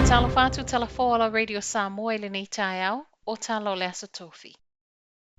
Talo fatu talafoala Radio Samoa i le nei taeao o talo le aso tofi.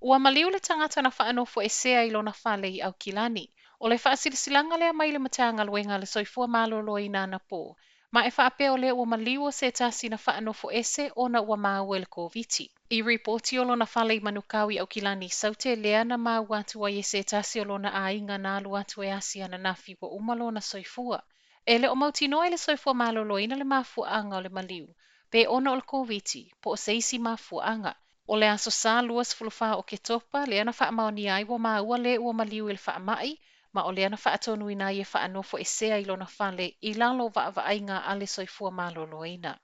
Ua Maliu le tangata na faanofoesea i lona fale i Aukilani. O le faasilisilanga lea mai le matanga luenga le soifua malolo i nana po. Ma e faapea o le ua Maliu o se tasi na faanofoese o na ua Maua le Koviti. I ripoti o lona fale i manukau i Aukilani saute lea na Maua atu ai e se tasi o lona ainga na alu atu e asi ana nafi wa umalo na soifua. E le o mautino e le soifua malolo ina le mafuanga o le Maliu. Pe ona o le Koviti, po o seisi mafuanga. O le aso sa luas fulufa o ke topa, le ana wha maoni ai wa Maua le ua Maliu il wha mai, ma o le ana wha atonu ina i e wha anofo e sea i lona fale i lalo wa ainga a le soifua malolo ina.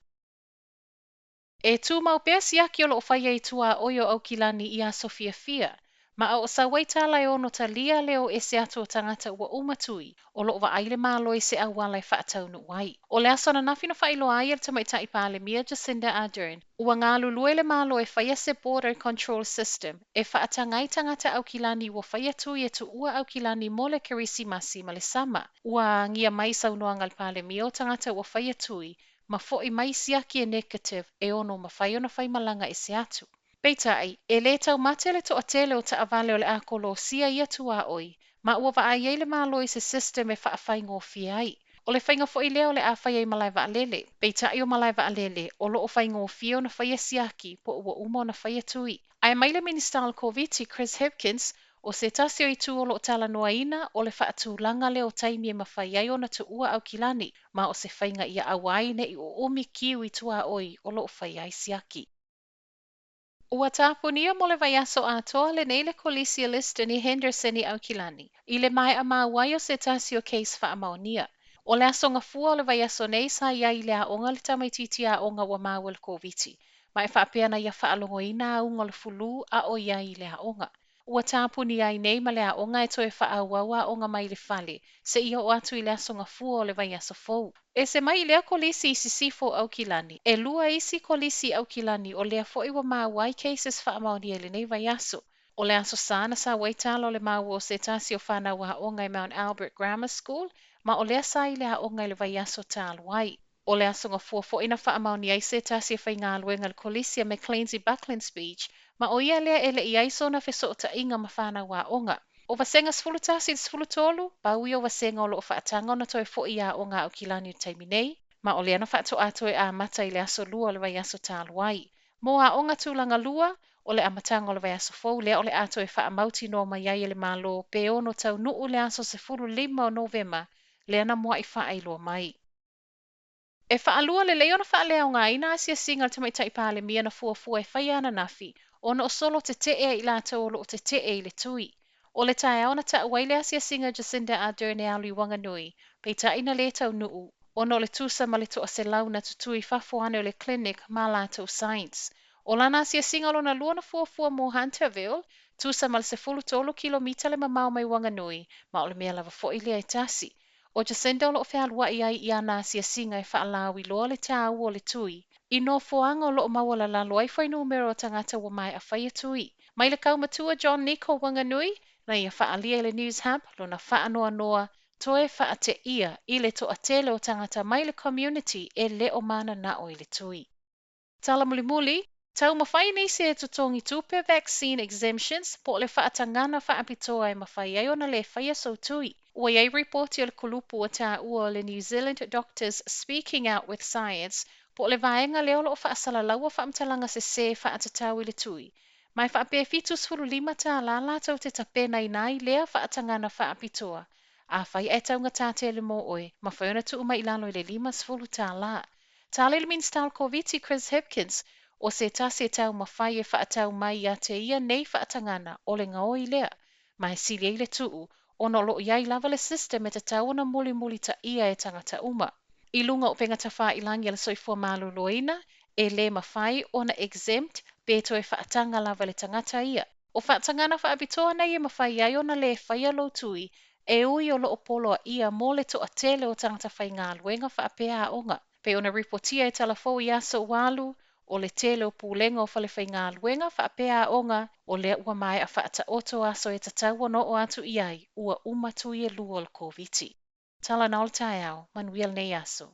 E tū mau pēr siaki o lo Faia i tuaoi o Aukilani i a faafefea, ma o sa waitala e ono talia leo e se ato tangata ua umatui o lo wa aile malo i se awala i taunuu ai. O le aso na nafi na whailo ai e tamaita i palemia Jacinda Ardern, ua ngā lulue le malo e Faia se Border Control System, e whaatangai tangata Aukilani ua Faia tui e tu ua Aukilani mo le Kerisimasi ma le sama, ua ngia mai saunoanga le palemia o tangata ua Faia tui, ma fo'i mai siaki e negative e ono mafai ona whai malanga e se atu. Peitai, e le tau mate le toa tele o ta avale o le akolo sia ia tuaoi, ma ua wa ai le malo i se system e whaafai ngō ai. O le whainga fo'i leo le a whai ai malai vaalele, peitai o malai vaalele, o lo o whai ngō fia o na whai siaki po ua uma o na whai tui. Ai mai le minister Koviti Chris Hipkins, o se tasi o i tu o lo talanoa ina o le whaatūlanga leo taimi e mawhai ai o na tu ua Aukilani, ma o se whainga ia awai ne i o omi kiu i tuaoi o lo whai ai siaki. Ua tāpunia mo le vaiaso atoa le nei le kolisia lista ni Henderson i Aukilani, i le mai a mawai o se tasi o case whaamaonia. O le aso ngafua o le vaiaso nei sa ia i le aonga le tamaititi a onga wa Maua le Koviti, ma e whaapea na ia whaalongo ina a unga le fulu a o ia i le aonga. Ua tāpuni ai nei ma le aonga e toe whaawawa onga mai le fale, se ia o atu i le aso ngafua o le vaiaso fou. E se mai lea kolisi i sisifo Aukilani, e lua isi kolisi Aukilani o lea fo'i wa mawai cases whaamaoni e le nei vaiaso. O le aso sana sa waitalo le Maua o se tasi o fanau a onga i Mount Albert Grammar School, ma o lea sa i lea onga i le vaiaso tāluai. O le aso ngafua fo'i na whaamaoni ai se tasi e whai ngā luenga le kolisi a McLeansy Buckland Speech, ma o ia lea ele i aiso na feso o ta inga ma whanau a onga. O vasenga sfulu tasi sfulu tolu, baui o vasenga o lo whaatanga o na toe fo'i a o ngā Aukilani o taimi nei, ma o le ana whaato ato e a mata i le aso lua o le vaiaso tāluai. Mo a onga tūlanga lua, o le amatanga o le vaiaso fou, lea o le ato e whaamauti no mai ai le malo, pe ono taunuu le aso se furu 5 o Novema, le ana mua i whaailua mai. E whaalua le leo na whaalea o ngā ina asiasiga le tamaita i palemia na fuafua e whaia ana nafi, ona o solo tetee i lātou o lo o tetee i le tui. O le tae ona ta awai le asiasiga Jacinda Ardern e alu i Wanganui, pei ta ina le taunuu, ona o le tusa ma le toa se lau na tutui whafuane o le clinic ma lātou science. O lana asiasiga lona lua na fuafua mo Hunterville, tusa ma le se fulu tolu kilomita le mamau mai Wanganui, ma o le mea lava fo'i lea i tasi. O Jacinda o lo whealua i ai i ana asiasiga e whaalau i loa le tāu o le tui. I no foanga o lo mawala lalo ai whai numero o tangata wa mai a whai tui. Mai le kaumatua John Nico Wanganui, na ia whaalia le News Hub, lo na whaanoa noa, toe whaate ia i le toa tele o tangata mai le community e le o mana na o i le tui. Tala muli muli, tau mafai nei se e tutongi tupe vaccine exemptions po le faatagana faapitoa e mafai ai ona le whaia so tui. Ua iei reporti o le kulupu o tā ua o le New Zealand Doctors Speaking Out with Science po le vaenga leo lo o whaasalalau o whaamtalanga se whaatatau i le tui. Mai whaape fitus furu 5 tā la lātou te tapena i nai lea faatagana faapitoa. A whai e taunga tāte le mo oe, ma whaiona tu uma ilano i le 5 furu tā la. Tāle le minister Koviti Chris Hipkins, o se tasi e tau mawhai e whaatau mai a te ia nei whaatangana o le ngao i lea. Mai sili e le tuu, ono lo iai lava le system e te tau na muli muli ta ia e tangata uma. I lunga o penga ta wha ilangi ala soifua malu loina, e le mawhai ona exempt, beto e whaatanga lava le tangata ia. O whaatangana whaabitoa nei e mawhai ai ona le whaia lo tui, e ui o lo o polo a ia mo le to a tele o tangata whai ngā luenga whaapea a onga. Pe ona ripotia e talafou i aso walu, o le tele o pūlenga o whalewhai ngā luenga whaapea a onga, o lea ua mai a whaata oto aso e tatau no o atu iai, ua umatu i e lua o le Koviti. Talanoa le tae au, manuel nei aso.